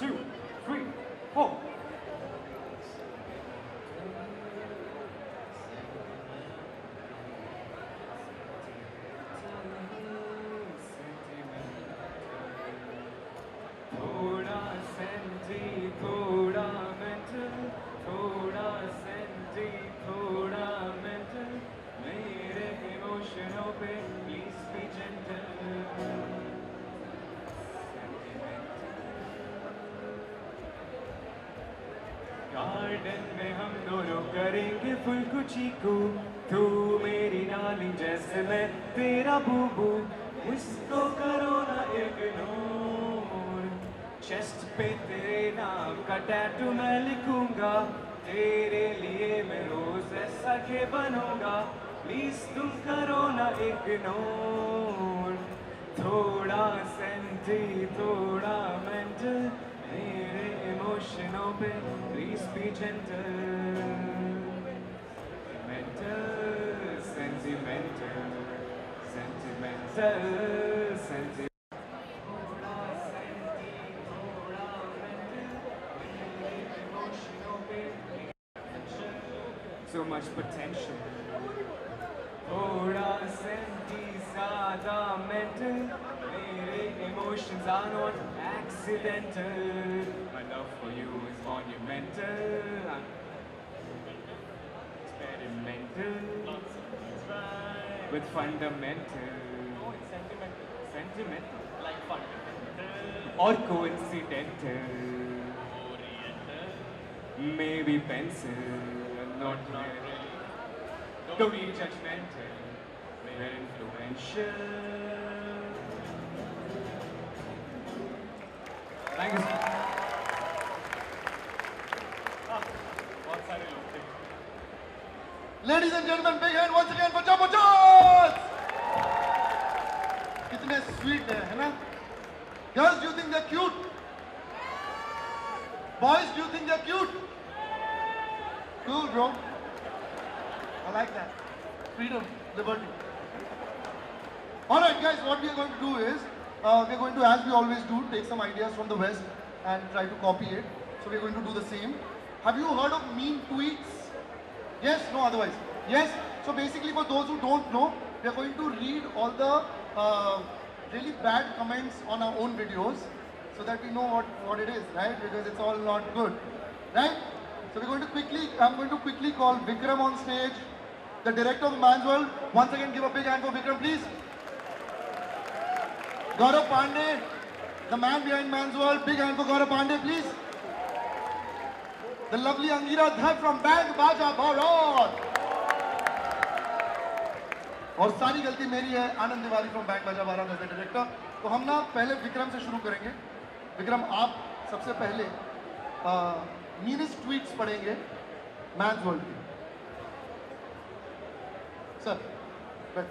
2, 3, 4. थोड़ा सेंटी थोड़ा मेंटल, थोड़ा सेंटी थोड़ा मेंटल, मेरे इमोशनों पे प्लीज बी जेंटल। गार्डन में हम दोनों करेंगे फुल कुची को, तू मेरी डार्लिंग जैसे मैं तेरा बूबू, मुझको करो ना इग्नोर, चेस्ट पे तेरे नाम का टैटू मैं लिखूंगा, तेरे लिए मैं रोज ऐसा के बनूंगा, प्लीज तुम करो ना इग्नोर, थोड़ा सेंटी थोड़ा मेंटल, मेरे इमोशनों पे please be gentle, mental sentimental, sentimental sentimental, so much potential. थोड़ा सेंटी ज़्यादा मेंटल, मेरे emotions are not accidental. My love for you is monumental. I'm experimental with fundamental. Oh, it's sentimental. Sentimental. Like fundamental. Or coincidental. Oriental. Maybe pencil. Not really. Don't be judgmental. We're influential. Thank you. बहुत सारे लोग थे. Ladies and gentlemen, big hand once again for Jumbo Jones! कितने sweet है ना? Girls, do you think they're cute? Boys, do you think they're cute? Cool, bro. I like that. Freedom, liberty. Alright guys, what we are going to do is, we are going to, as we always do, take some ideas from the West and try to copy it. So we are going to do the same. Have you heard of mean tweets? Yes? No, otherwise? Yes? So basically for those who don't know, we are going to read all the really bad comments on our own videos so that we know what it is, right? Because it's all not good, right? So we're going to quickly, I'm going to quickly call Vikram on stage, the director of Man's World. Once again, give a big hand for Vikram, please. Gaurav Pandey, the man behind Man's World. Big hand for Gaurav Pandey, please. The lovely Angira Dhar from Bank Baja Bharat. और सारी गलती मेरी है, आनंद Tiwari from bank बाजा Bharat as the director. तो हम ना पहले विक्रम से शुरू करेंगे. विक्रम, आप सबसे पहले मीनेस्ट ट्वीट्स पढ़ेंगे मैन्स वर्ल्ड की. सर बैठ,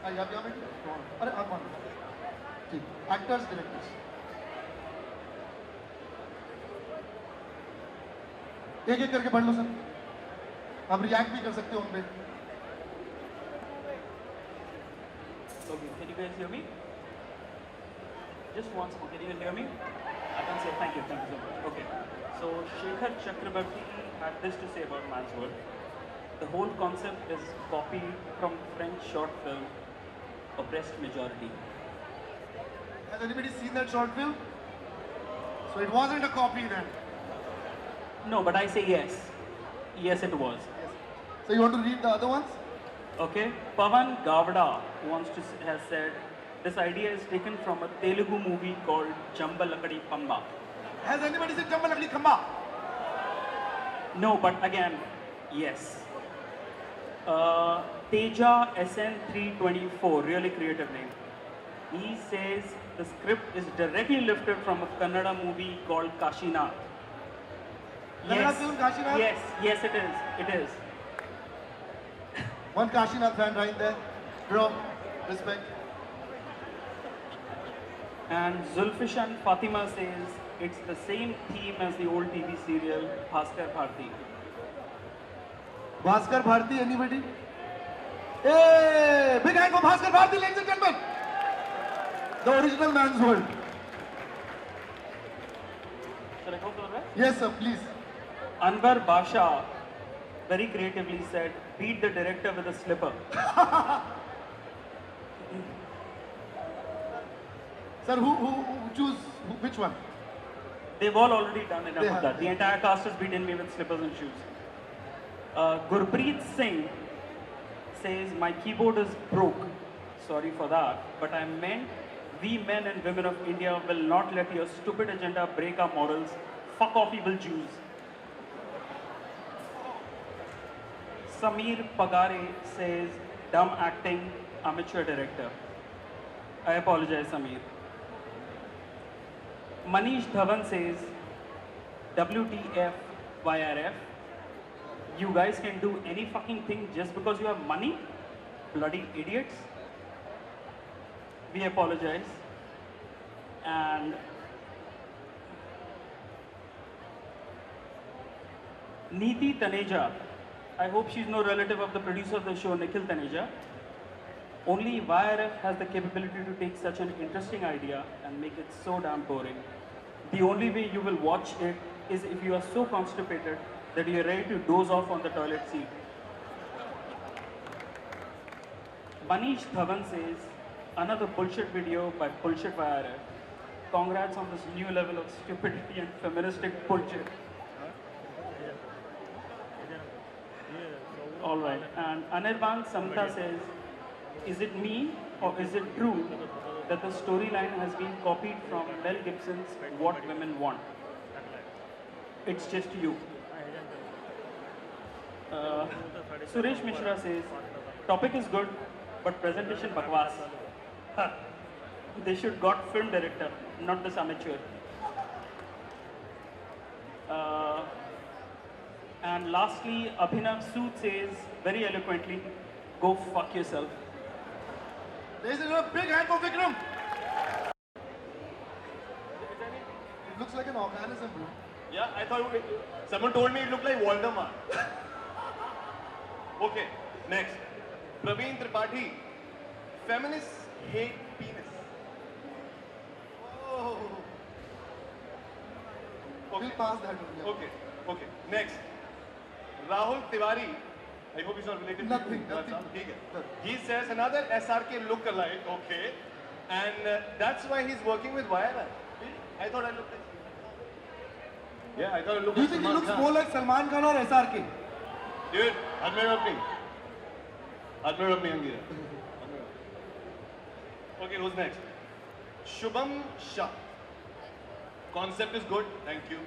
आप यहाँ बैठिए. अरे आप मान ठीक. एक्टर्स, डायरेक्टर्स, एक एक करके पढ़ लो सर. आप रिएक्ट भी कर सकते हो उन पे. Okay, can you guys hear me? Just once, can you hear me? I can say thank you so much. Okay, so Shekhar Chakrabarti had this to say about Man's World. The whole concept is copied from French short film Oppressed Majority. Has anybody seen that short film? So it wasn't a copy then? No, but I say yes. Yes, it was. Yes. So you want to read the other ones? Okay, Pavan Gavda has said, this idea is taken from a Telugu movie called Jamba Lakadi Pamba. Has anybody seen Jamba Lakadi Khamba? No, but again, yes. Teja SN324, really creative name. He says the script is directly lifted from a Kannada movie called Kashinath. Kannada film Kashinath? Yes, it is. It is. One Kashinath fan right there. Bro, respect. And Zulfishan Fatima says it's the same theme as the old TV serial Bhaskar Bharti. Bhaskar Bharti, anybody? Hey, big hand for Bhaskar Bharti, ladies and gentlemen. The original Man's World. Should I go for the rest? Yes, sir, please. Anwar Basha very creatively said, beat the director with a slipper. Sir, who choose which one? They've all already done enough They of have. that. The entire cast has beaten me with slippers and shoes. Gurpreet Singh says, my keyboard is broke. Sorry for that. But I meant, we men and women of India will not let your stupid agenda break our morals. Fuck off, evil Jews. Samir Pagare says, dumb acting, amateur director. I apologize, Samir. Manish Dhawan says, WTF YRF. You guys can do any fucking thing just because you have money? Bloody idiots. We apologize. And Neeti Taneja, I hope she's no relative of the producer of the show, Nikhil Taneja. Only YRF has the capability to take such an interesting idea and make it so damn boring. The only way you will watch it is if you are so constipated that you are ready to doze off on the toilet seat. Manish Dhawan says, another bullshit video by Bullshit YRF. Congrats on this new level of stupidity and feministic bullshit. Alright, and Anirban Samta says, is it me or is it true that the storyline has been copied from Mel Gibson's What Women Want? It's just you. Suresh Mishra says, topic is good, but presentation bakwas. Ha. They should got film director, not this amateur. And lastly, Abhinav Sood says very eloquently, go fuck yourself. Ladies and gentlemen, big hand for Vikram. It looks like an organism, bro. Yeah, I thought someone told me it looked like Voldemort. Okay, next. Praveen Tripathi. Feminists hate penis. Oh. We'll pass that one. Yeah. Okay. Next. Rahul Tiwari. I hope he's not related Nothing, to you. nothing. ठीक है. He says another SRK look-alike. Okay. And that's why he's working with YRI. Really? I thought I looked like... Yeah, I thought I looked Do you like think he Salman looks Khan. more like Salman Khan or SRK? Dude, admire अपनी. Admire अपनी Angira. Okay, who's next? Shubham Shah. Concept is good, thank you.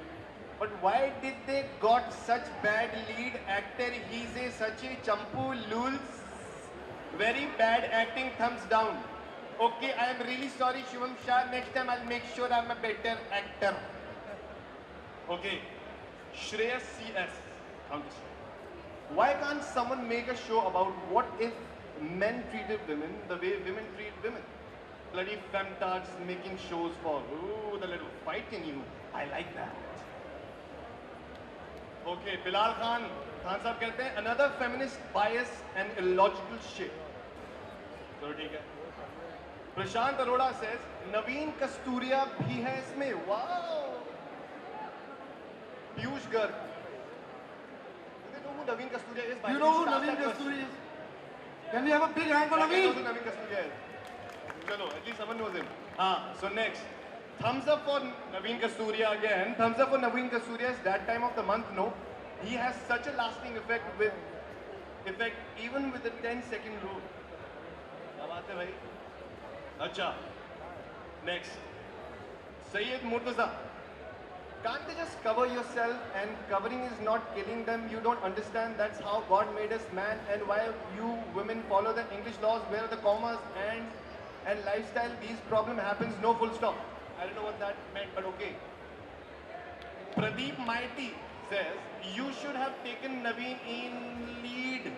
But why did they got such bad lead actor? He's a such a champu lulz. Very bad acting, thumbs down. Okay, I am really sorry, Shubham Shah. Next time I'll make sure I'm a better actor. Okay, Shreyas CS. Why can't someone make a show about what if men treated women the way women treat women? Bloody femtards making shows for, ooh, the little fight in you. I like that. Okay, Bilal Khan साहब कहते हैं another feminist bias and illogical shit. चलो ठीक है. प्रशांत Arora says नवीन कस्तूरिया भी है इसमें. Wow. Piyush Garg. Do they know who Naveen Kasturia is? Do you know who Naveen Kasturi is? Can we have a big hand for I know Naveen? who Naveen Kasturia is. Chalo, at least someone knows him. So next. Thumbs up for Naveen Kasturia again. Thumbs up for Naveen Kasturia is that time of the month, no. He has such a lasting effect even with a 10-second rule. क्या बात है भाई? अच्छा. Next. Sayyid Murtaza. Can't they just cover yourself, and covering is not killing them? You don't understand that's how God made us man, and why you women follow the English laws where the commas and lifestyle, these problem happens, no full stop. I don't know what that meant, but okay. Pradeep Mighty says, you should have taken Naveen in lead.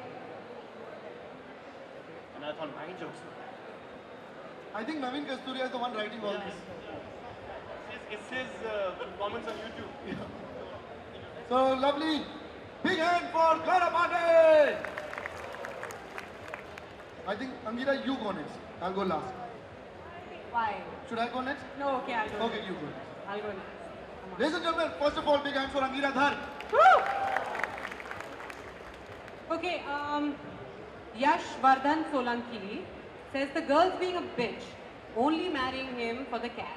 And I thought, my jokes. I think Naveen Kasturia is the one writing all this. It's his comments on YouTube. So lovely. Big hand for Clara Pandey. I think Angira, you go next. I'll go last. Why? Should I go next? No, okay, I'll go Okay, next. you go next. I'll go next. on. Ladies and gentlemen, first of all, big hands for Angira Dhar. Woo! Okay, Yash Vardhan Solanki says the girl's being a bitch, only marrying him for the cash.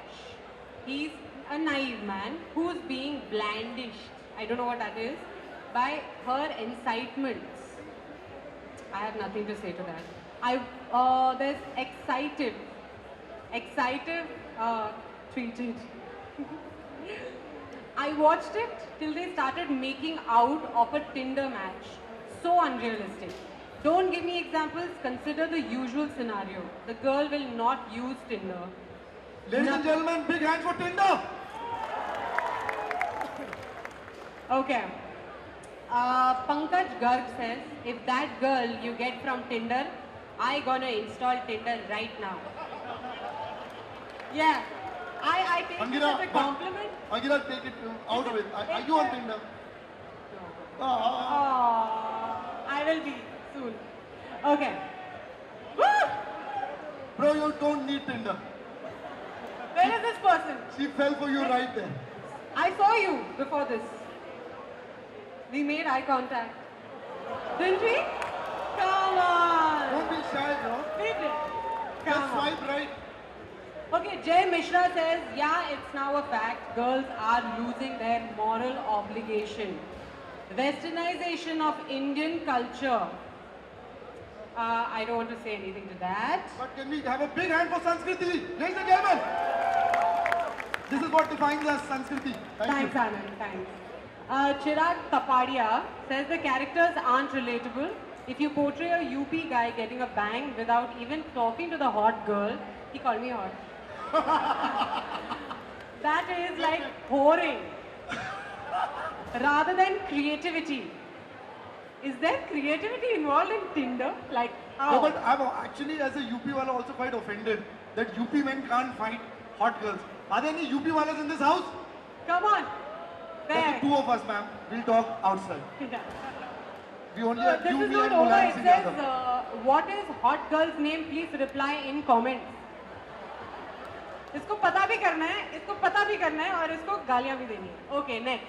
He's a naive man who's being blandished, I don't know what that is, by her incitements. I have nothing to say to that. There's excited tweeted. I watched it till they started making out of a Tinder match. So unrealistic. Don't give me examples, consider the usual scenario. The girl will not use Tinder. Ladies and gentlemen, big hands for Tinder. Okay. Pankaj Garg says, if that girl you get from Tinder, I gonna install Tinder right now. Yeah. I take it as a compliment. Angira, take it out of it. Are you on Tinder? I will be soon. Okay. Woo! Bro, you don't need Tinder. Where is this person? She fell for you right there. I saw you before this. We made eye contact. Didn't we? Come on. Don't be shy, bro. We did. Just Come on. swipe right. Okay, Jay Mishra says, yeah, it's now a fact. Girls are losing their moral obligation. Westernization of Indian culture. I don't want to say anything to that. But can we have a big hand for Sanskriti? Ladies and gentlemen. This is what defines us, Sanskriti. Thanks, you. Anand. Thanks. Chirag Tapadia says the characters aren't relatable. If you portray a UP guy getting a bang without even talking to the hot girl, he called me hot. That is like whoring. Rather than creativity. Is there creativity involved in Tinder? Like how? No, but I'm actually, as a UP wala, also quite offended that UP men can't find hot girls. Are there any UP walas in this house? Come on. There Where? are two of us, ma'am. We'll talk outside. Yeah. We only So have this you, is me, not and over. Mulayam It Singh says, Yadav. what is hot girl's name? Please reply in comments. इसको पता भी करना है, इसको पता भी करना है और इसको गालियां भी देनी है. Okay, next.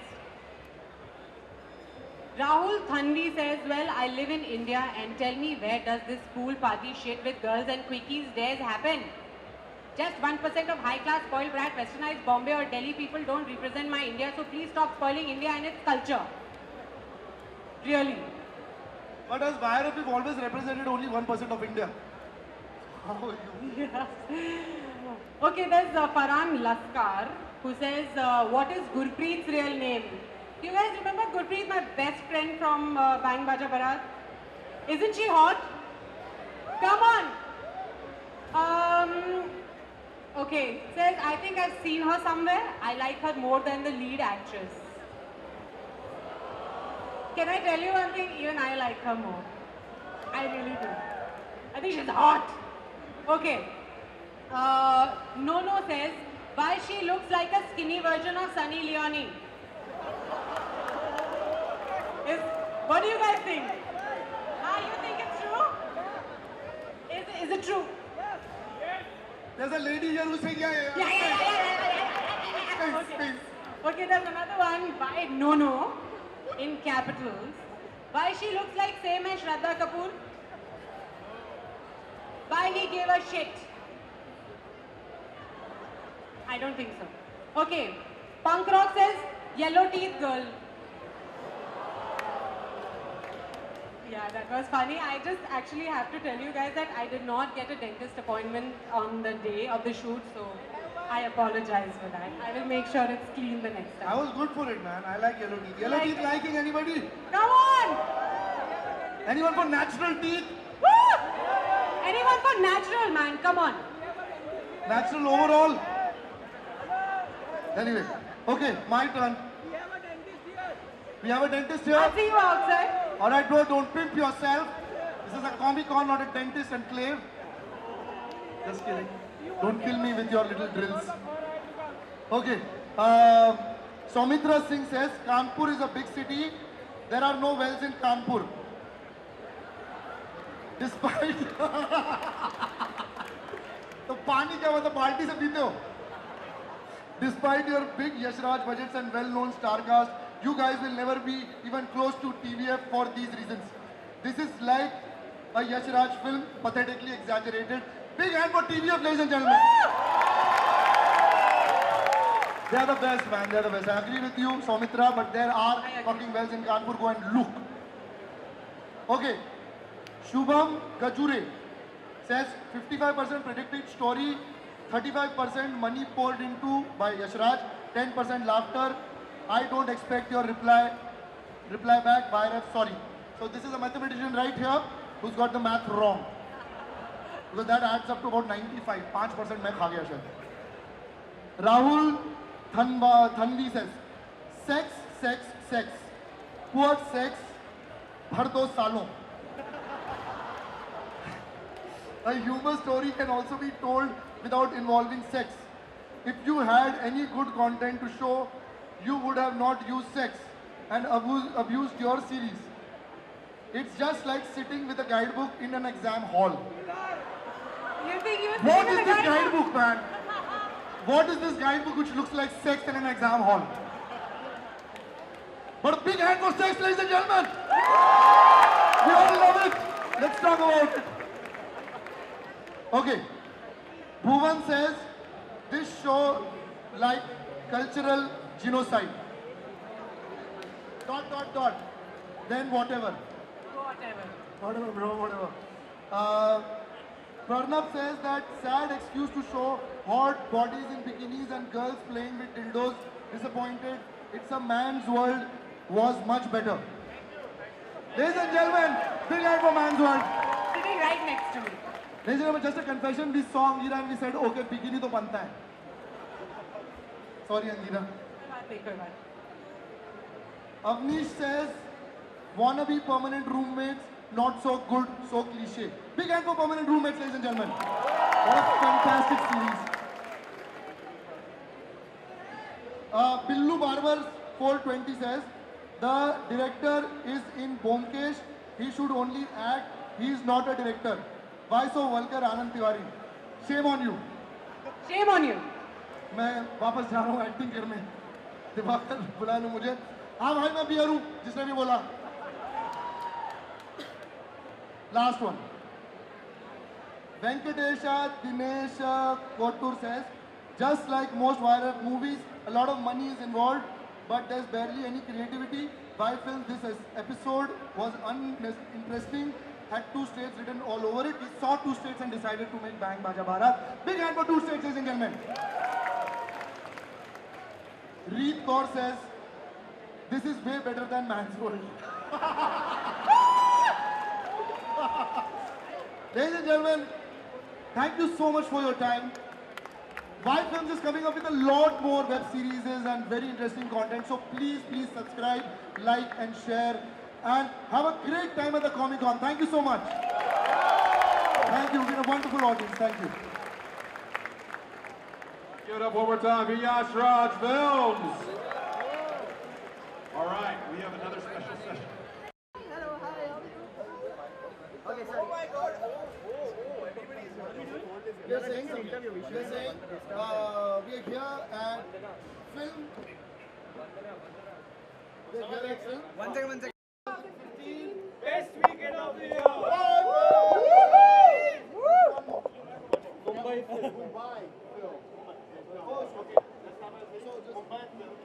Rahul Thandi says, well, I live in India and tell me where does this pool party shit with girls and quickies dares happen? Just 1% of high-class, spoiled brat, westernized Bombay or Delhi people don't represent my India, so please stop spoiling India and its culture. Really. But as Bhairab, we've always represented only 1% of India. How are you? Yeah. Okay, there's Farhan Laskar who says, what is Gurpreet's real name? Do you guys remember Gurpreet, my best friend from Bang Baja Barat? Isn't she hot? Come on. Okay, says, I think I've seen her somewhere. I like her more than the lead actress. Can I tell you one thing? Even I like her more. I really do. I think she's hot. Okay. Nono says, why she looks like a skinny version of Sunny Leone. What do you guys think? You think it's true? Is it true? There's a lady here who's saying, yeah. Okay. Okay, there's another one by Nono in capitals. Why she looks like same as Shraddha Kapoor? Why he gave a shit? I don't think so. Okay, Punk Rock says yellow teeth girl. Yeah, that was funny. I just actually have to tell you guys that I did not get a dentist appointment on the day of the shoot, so I apologize for that. I will make sure it's clean the next I time. was good for it, man. I like yellow teeth. Yellow Like teeth it. liking anybody? Come on! Anyone for natural teeth? Woo! Anyone for natural, man? Come on. Natural overall? Anyway, okay, my turn. We have a dentist here. I'll see you outside. Alright, bro, don't pimp yourself. This is a Comic-Con, not a dentist enclave. Just kidding. Don't kill me with your little drills. Okay. Soumitra Singh says, Kanpur is a big city. There are no wells in Kanpur. Despite... तो पानी क्या मतलब बाल्टी से पीते हो? Despite your big Yashraj budgets and well-known star cast, you guys will never be even close to TVF for these reasons. This is like a Yashraj film, pathetically exaggerated. Big hand for TVF, ladies and gentlemen. They are the best, man. They are the best. I agree with you, Soumitra, but there are fucking wells in Kanpur. Go and look. Okay. Shubham Gajure says 55% predicted story, 35% money poured into by Yashraj, 10% laughter. I don't expect your reply back. Bye, ref. Sorry. So this is a mathematician right here who's got the math wrong. Because that adds up to about 95. 5% मैं खा गया शायद. Rahul Thanvi says, sex. Poor sex, भर दो सालों. A humor story can also be told without involving sex. If you had any good content to show, you would have not used sex and abused your series. It's just like sitting with a guidebook in an exam hall. You think you were What sitting is in this the guidebook, man? What is this guidebook which looks like sex in an exam hall? But a big hand for sex, ladies and gentlemen. We all love it. Let's talk about it. Okay. Bhuvan says, this show like cultural genocide. ... Then whatever. Whatever, bro, whatever. Pranab says that sad excuse to show hot bodies in bikinis and girls playing with dildos. Disappointed. It's a man's world was much better. Ladies and gentlemen, big hand for man's world. Sitting right next to me. Ladies and gentlemen, just a confession. We saw Angira and we said, okay, bikini to banta hai. Sorry, Angira. कोई बात. Avnish says, wannabe permanent roommates, not so good, so cliche. Big hand for permanent roommates, ladies and gentlemen. What a fantastic series. Billu Barber 420 says, the director is in Bomkesh. He should only act. He is not a director. Why so vulgar, Anand Tiwari? Shame on you. Shame on you. मैं वापस जा रहा हूँ acting करने. दिवाकर बुला लो मुझे. हाँ भाई मैं बियर हूँ जिसने भी बोला. Last one. Venkatesha Dinesh Kotur says, just like most viral movies, a lot of money is involved, but there's barely any creativity. Why film this episode was uninteresting, had 2 states written all over it. We saw 2 states and decided to make Bang Baja Bharat. Big hand for 2 states, ladies and gentlemen. Reed Kaur says, this is way better than Man's World. Ladies and gentlemen, thank you so much for your time. Y Films is coming up with a lot more web series and very interesting content. So please subscribe, like and share and have a great time at the Comic Con. Thank you so much. Thank you. You've been a wonderful audience. Thank you. Give it up one more time for Yashraj Films. All right, we have another special session. They're saying we are here at film. We are here at film. One second. Best weekend of the year. Mumbai film. Oh, okay. So just Mumbai film.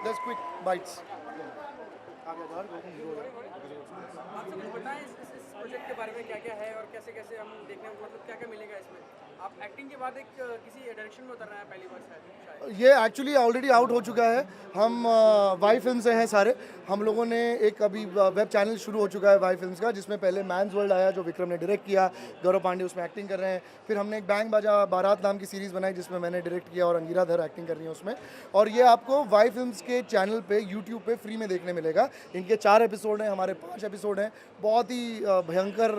Just quick bites. आपसे कुछ बताएं इस project के बारे में क्या है और कैसे हम देखने को मतलब क्या मिलेगा इसमें. आप एक्टिंग के बाद एक किसी डायरेक्शन में उतर रहे हैं पहली बार शायद. ये एक्चुअली ऑलरेडी आउट हो चुका है. हम वाई फिल्म से हैं सारे. हम लोगों ने एक अभी वेब चैनल शुरू हो चुका है वाई फिल्म्स का, जिसमें पहले मैंस वर्ल्ड आया जो विक्रम ने डायरेक्ट किया. गौरव पांडे उसमें एक्टिंग कर रहे हैं. फिर हमने एक बैंग बाजा बारात नाम की सीरीज़ बनाई जिसमें मैंने डायरेक्ट किया और अंगीरा धर एक्टिंग कर रही है उसमें. और ये आपको वाई फिल्म्स के चैनल पे यूट्यूब पे फ्री में देखने मिलेगा. इनके 4 एपिसोड हैं, हमारे 5 एपिसोड हैं. बहुत ही भयंकर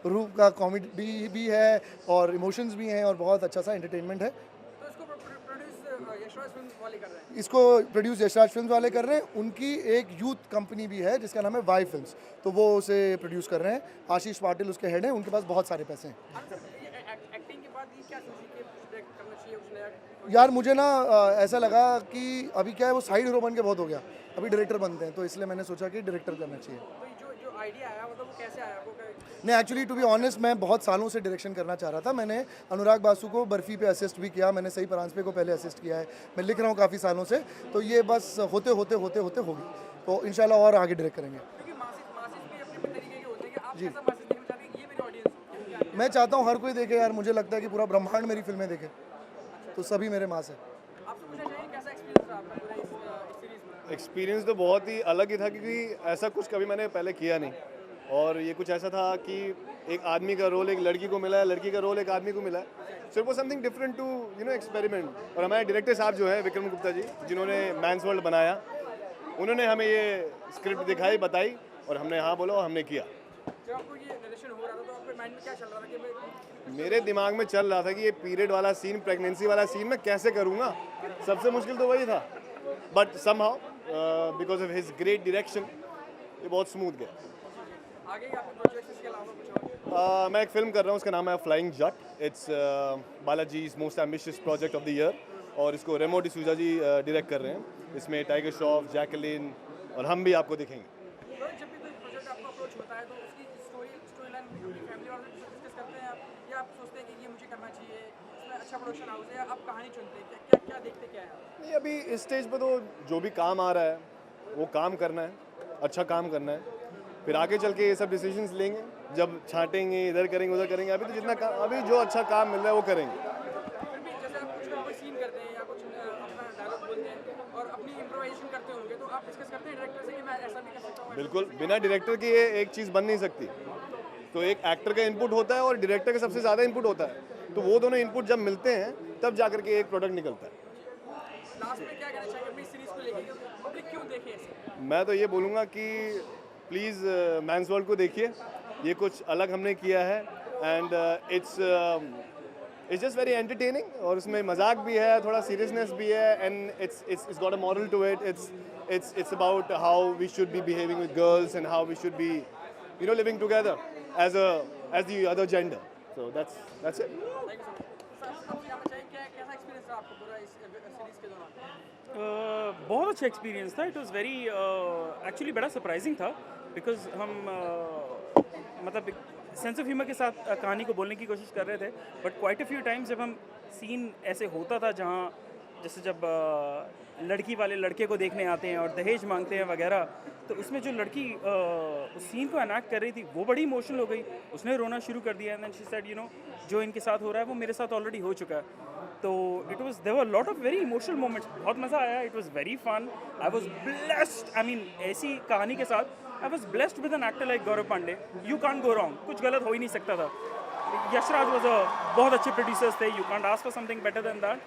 रूप का कॉमेडी भी है और इमोशंस भी हैं और बहुत अच्छा सा एंटरटेनमेंट है. तो इसको प्रोड्यूस यशराज फिल्म वाले कर रहे हैं। इसको प्रोड्यूस यशराज फिल्म्स वाले कर रहे हैं। उनकी एक यूथ कंपनी भी है जिसका नाम है वाई फिल्म्स, तो वो उसे प्रोड्यूस कर रहे हैं। आशीष पाटिल उसके हेड हैं, उनके पास बहुत सारे पैसे हैं। एक्टिंग के बाद ये क्या सोची कि डायरेक्ट करना चाहिए कुछ नया? यार मुझे ना ऐसा लगा कि अभी क्या है, वो साइड हीरो बन के बहुत हो गया, अभी डायरेक्टर बनते हैं, तो इसलिए मैंने सोचा कि डायरेक्टर करना चाहिए। तो जो जो आइडिया आया मतलब वो कैसे आया आपको? नहीं, एक्चुअली टू बी ऑनेस्ट मैं बहुत सालों से डायरेक्शन करना चाह रहा था। मैंने अनुराग बासु को बर्फी पे असिस्ट भी किया, मैंने सही परांजपे को पहले असिस्ट किया है, मैं लिख रहा हूँ काफ़ी सालों से, तो ये बस होते होते होगी, तो इंशाल्लाह और आगे डायरेक्ट करेंगे। क्योंकि मासिस भी अपने तरीके के होते हैं कि आप कैसा मासिस देखना चाहते हैं, ये मेरी ऑडियंस मैं चाहता हूँ हर कोई देखे यार, मुझे लगता है कि पूरा ब्रह्मांड मेरी फिल्में देखे, तो सभी मेरे मास है। आपसे पूछना चाहिए कैसा एक्सपीरियंस रहा आपका पूरा इस सीरीज में? एक्सपीरियंस तो बहुत ही अलग ही था, क्योंकि ऐसा कुछ कभी मैंने पहले किया नहीं। और ये कुछ ऐसा था कि एक आदमी का रोल एक लड़की को मिला है, लड़की का रोल एक आदमी को मिला है। So it was something different to experiment. और हमारे डायरेक्टर साहब जो है विक्रम गुप्ता जी, जिन्होंने मैंस वर्ल्ड बनाया, उन्होंने हमें ये स्क्रिप्ट दिखाई, बताई, और हमने हाँ बोला और हमने किया। जब आपको ये नरेशन हो रहा था तो आपके माइंड में क्या चल रहा था कि मेरे दिमाग में चल रहा था कि ये पीरियड वाला सीन, प्रेगनेंसी वाला सीन मैं कैसे करूँगा। सबसे मुश्किल तो वही था, but somehow because of his great direction ये बहुत स्मूथ गया। आगे आपके प्रोजेक्ट्स के अलावा कुछ और? मैं एक फिल्म कर रहा हूँ, उसका नाम है flying Jatt. It's Balaji's most ambitious project of the year, और इसको रेमो डिसूजा जी डायरेक्ट कर रहे हैं। इसमें टाइगर श्रॉफ, जैकलिन और हम भी आपको दिखेंगे। तो जब भी कोई प्रोजेक्ट आपको अप्रोच होता है तो उसकी स्टोरी लाइन अपनी फैमिली वालों से डिस्कस करते हैं आप, या आप सोचते हैं कि ये मुझे करना चाहिए, इसमें अच्छा प्रोडक्शन हाउस है, या आप कहानी चुनते हैं? क्या क्या देखते क्या है? नहीं, अभी इस स्टेज पे तो जो भी काम आ रहा है वो काम करना है, अच्छा काम करना है। फिर आगे चल के ये सब डिसीजंस लेंगे, जब छांटेंगे, इधर करेंगे उधर करेंगे। अभी तो अभी जो अच्छा काम मिल रहा है वो करेंगे। फिर भी जैसे आप कुछ कोई सीन करते हैं या कुछ अपना डायलॉग बोलते हैं और अपनी इम्प्रोवाइजेशन करते होंगे, तो आप डिस्कस करते हैं डायरेक्टर से कि मैं ऐसा भी कर सकता हूँ? बिल्कुल, बिना डायरेक्टर के ये एक चीज़ बन नहीं सकती। तो एक एक्टर का इनपुट होता है और डायरेक्टर का सबसे ज़्यादा इनपुट होता है, तो वो दोनों इनपुट जब मिलते हैं तब जा करके एक प्रोडक्ट निकलता है। लास्ट में क्या कहना चाहिए अपनी सीरीज को लेके, पब्लिक क्यों देखे ऐसे? मैं तो ये बोलूँगा कि प्लीज़ मैंस वर्ल्ड को देखिए, ये कुछ अलग हमने किया है, and it's just very entertaining, और उसमें मजाक भी है, थोड़ा सीरियसनेस भी है, and it's got a moral to it. It's about how we should be behaving with girls and how we should be living together as the other gender. So that's it. Thank you so much. आपसे जानना चाहिए कैसा experience रहा आपको पूरा इस series के दौरान? बहुत अच्छा एक्सपीरियंस था। इट वाज वेरी एक्चुअली बड़ा सरप्राइजिंग था, बिकॉज हम मतलब सेंस ऑफ ह्यूमर के साथ कहानी को बोलने की कोशिश कर रहे थे, but quite a few times जब हम सीन ऐसे होता था जहाँ जैसे जब लड़की वाले लड़के को देखने आते हैं और दहेज मांगते हैं वगैरह, तो उसमें जो लड़की उस सीन को एनैक्ट कर रही थी वो बड़ी इमोशनल हो गई, उसने रोना शुरू कर दिया, एंड देन शी सेड जो इनके साथ हो रहा है वो मेरे साथ ऑलरेडी हो चुका है। तो it was there were lot of very emotional moments, बहुत मज़ा आया, it was very fun, I was blessed. I mean ऐसी कहानी के साथ I was blessed with an actor like Gaurav Pandey. You can't go wrong, कुछ गलत हो ही नहीं सकता था। यशराज वाज बहुत अच्छे प्रोड्यूसर्स थे, you can't ask for something better than that.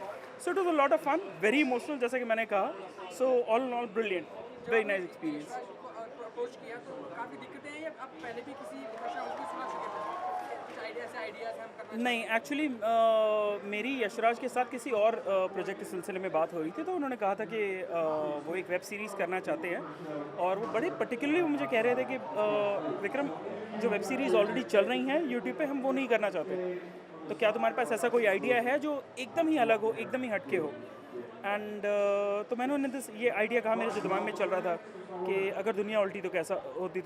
So it was a lot of fun, very emotional जैसा कि मैंने कहा। So all in all brilliant, very nice experience. Approach किया तो काफ़ी दिक्कतें हैं, या आप पहले भी किसी प्रोफेशनल हाउस को सुना चुके थे कुछ आइडियाज़ हम करना? नहीं, एक्चुअली मेरी यशराज के साथ किसी और प्रोजेक्ट के सिलसिले में बात हो रही थी, तो उन्होंने कहा था कि वो एक वेब सीरीज़ करना चाहते हैं, और वो बड़े पर्टिकुलरली मुझे कह रहे थे कि विक्रम, जो वेब सीरीज़ ऑलरेडी चल रही हैं यूट्यूब पे, हम वो नहीं करना चाहते, तो क्या तुम्हारे पास ऐसा कोई आइडिया है जो एकदम ही अलग हो, एकदम ही हटके हो। एंड तो मैंने उन्हें ये आइडिया कहा, मेरे जो दिमाग में चल रहा था कि अगर दुनिया उल्टी तो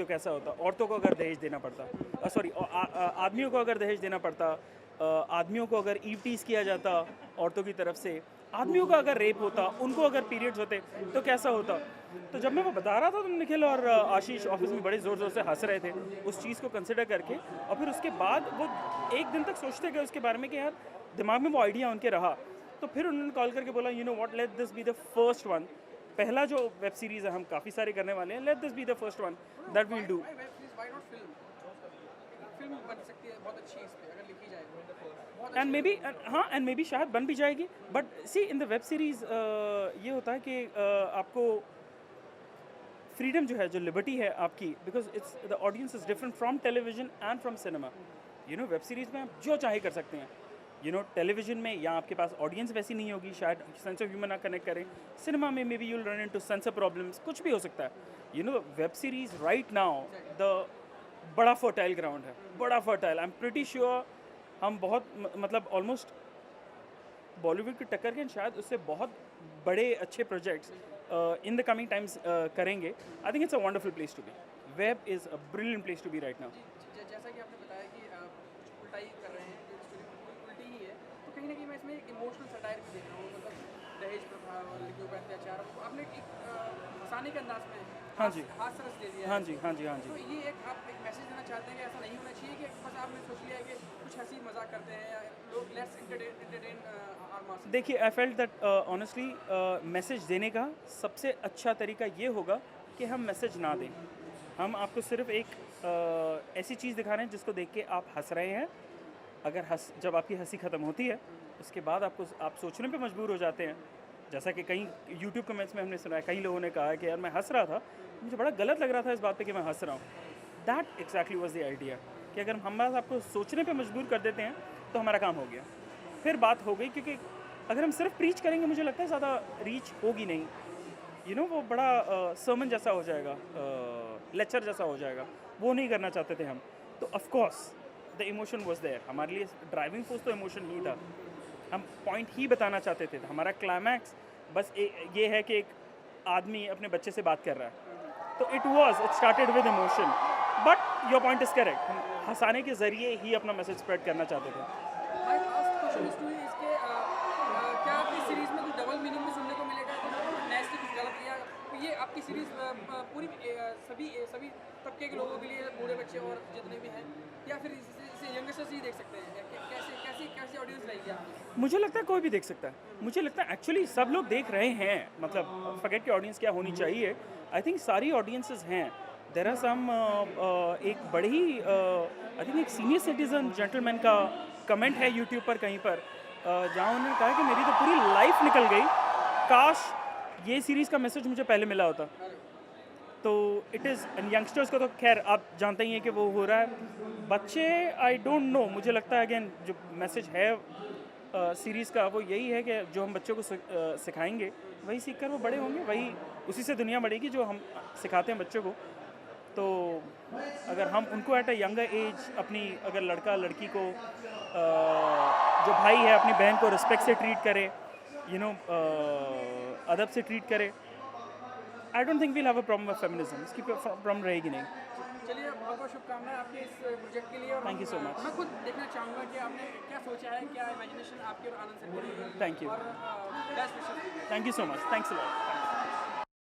कैसा होता, औरतों को अगर दहेज देना पड़ता, सॉरी आदमियों को अगर दहेज देना पड़ता, आदमियों को अगर ईव टीज़ किया जाता औरतों की तरफ से, आदमियों का अगर रेप होता, उनको अगर पीरियड्स होते तो कैसा होता। तो जब मैं वो बता रहा था तो निखिल और आशीष ऑफिस में बड़े ज़ोर ज़ोर से हंस रहे थे उस चीज़ को कंसिडर करके, और फिर उसके बाद वो एक दिन तक सोचते गए उसके बारे में कि यार दिमाग में वो आइडिया उनके रहा, तो फिर उन्होंने कॉल करके बोला, you know what, late this be the first one. पहला जो वेब सीरीज़ है, हम काफ़ी सारे करने वाले हैं, let this be the first one that we'll do. Film बन सकती है बहुत अच्छी इस पे अगर लिखी जाए तो। एंड मे बी, हाँ, एंड मे बी शायद बन भी जाएगी, but see in the web series ये होता है कि आपको फ्रीडम जो है, जो लिबर्टी है आपकी, because it's the audience is different from television and from cinema. Web series में आप जो चाहे कर सकते हैं, टेलीविजन में या आपके पास ऑडियंस वैसी नहीं होगी, शायद सेंस ऑफ ह्यूमर ना कनेक्ट करें, सिनेमा में may be you'll run into sensor problems, कुछ भी हो सकता है। Web series right now the बड़ा फर्टाइल ग्राउंड है, बड़ा fertile. I am pretty sure हम बहुत मतलब ऑलमोस्ट बॉलीवुड की टक्कर के शायद उससे बहुत बड़े अच्छे projects in the coming times करेंगे। I think it's a wonderful place to be. Web is a brilliant place to be right now. जैसा कि आपने बताया कि कुछ उल्टा ही कर रहे हैं, जो स्टोरी उल्टी ही है, तो कहीं ना कहीं मैं इसमें एक इमोशनल सटायर भी देख रहा हूँ। मतलब दहेज प्रथा और लड़कियों का अत्याचार, तो आपने एक हंसाने के अंदाज में हाँ जी। हाथ सरस ले लिया हाँ है। जी, हाँ जी, हाँ जी। तो ये आप एक मैसेज देना चाहते हैं कि ऐसा नहीं होना चाहिए, कि बस आपने सोच लिया है कि कुछ हंसी मजाक करते हैं या लोग लेट्स एंटरटेन आवर मास। देखिए, I felt that honestly message देने का सबसे अच्छा तरीका ये होगा कि हम मैसेज ना दें। हम आपको सिर्फ एक ऐसी चीज़ दिखा रहे हैं जिसको देख के आप हंस रहे हैं। अगर जब आपकी हंसी ख़त्म होती है, उसके बाद आप सोचने पे मजबूर हो जाते हैं। जैसा कि कई यूट्यूब कमेंट्स में हमने सुना है, कई लोगों ने कहा कि यार मैं हंस रहा था, मुझे बड़ा गलत लग रहा था इस बात पे कि मैं हंस रहा हूँ। That exactly was the idea कि अगर हम बस आपको सोचने पे मजबूर कर देते हैं तो हमारा काम हो गया, फिर बात हो गई। क्योंकि अगर हम सिर्फ प्रीच करेंगे, मुझे लगता है ज़्यादा रीच होगी नहीं। वो बड़ा सर्मन जैसा हो जाएगा, लेक्चर जैसा हो जाएगा, वो नहीं करना चाहते थे हम। तो of course the emotion was there. हमारे लिए ड्राइविंग फोर्स तो इमोशन ही था, हम पॉइंट ही बताना चाहते थे। हमारा क्लाइमैक्स बस ये है कि एक आदमी अपने बच्चे से बात कर रहा है, तो it started with emotion, but your point is correct. हम हंसाने के ज़रिए ही अपना मैसेज स्प्रेड करना चाहते थे। My last question is to इसके क्या आपकी सीरीज में कुछ डबल मीनिंग भी सुनने को मिलेगा, कुछ नया से कुछ गलत, या ये आपकी सीरीज पूरी सभी तबके के लोगों के लिए, बूढ़े बच्चे और जितने भी हैं, या फिर इसे यंगस्टर्स ही देख सकते हैं? कैसी ऑडियंस रहेगी आपकी? मुझे लगता है कोई भी देख सकता है। मुझे लगता है एक्चुअली सब लोग देख रहे हैं। मतलब फॉरगेट की ऑडियंस क्या होनी चाहिए, आई थिंक सारी ऑडियंसेस हैं। देयर आर सम एक बड़े ही आई थिंक एक सीनियर सिटीजन जेंटलमैन का कमेंट है यूट्यूब पर कहीं पर, जहाँ उन्होंने कहा कि मेरी तो पूरी लाइफ निकल गई, काश ये सीरीज़ का मैसेज मुझे पहले मिला होता। तो इट इज़ यंगस्टर्स को तो खैर आप जानते ही हैं कि वो हो रहा है। बच्चे आई डोंट नो, मुझे लगता है अगेन जो मैसेज है सीरीज़ का वो यही है कि जो हम बच्चों को सिखाएंगे वही सीख कर वो बड़े होंगे, वही उसी से दुनिया बढ़ेगी जो हम सिखाते हैं बच्चों को। तो अगर हम उनको एट अ यंगर एज अपनी अगर लड़का लड़की को जो भाई है अपनी बहन को रिस्पेक्ट से ट्रीट करे, अदब से ट्रीट करे, I don't think we'll have a problem with feminism. इसकी प्रॉब्लम रहेगी नहीं। चलिए, बहुत बहुत शुभकामनाएं आपके इस प्रोजेक्ट के लिए। और Thank you so much. मैं खुद देखना चाहूँगा कि आपने क्या सोचा है, क्या इमेजिनेशन आपकी और आनंद सर के लिए। Thank you. और best wishes. Thank you so much, thanks a lot.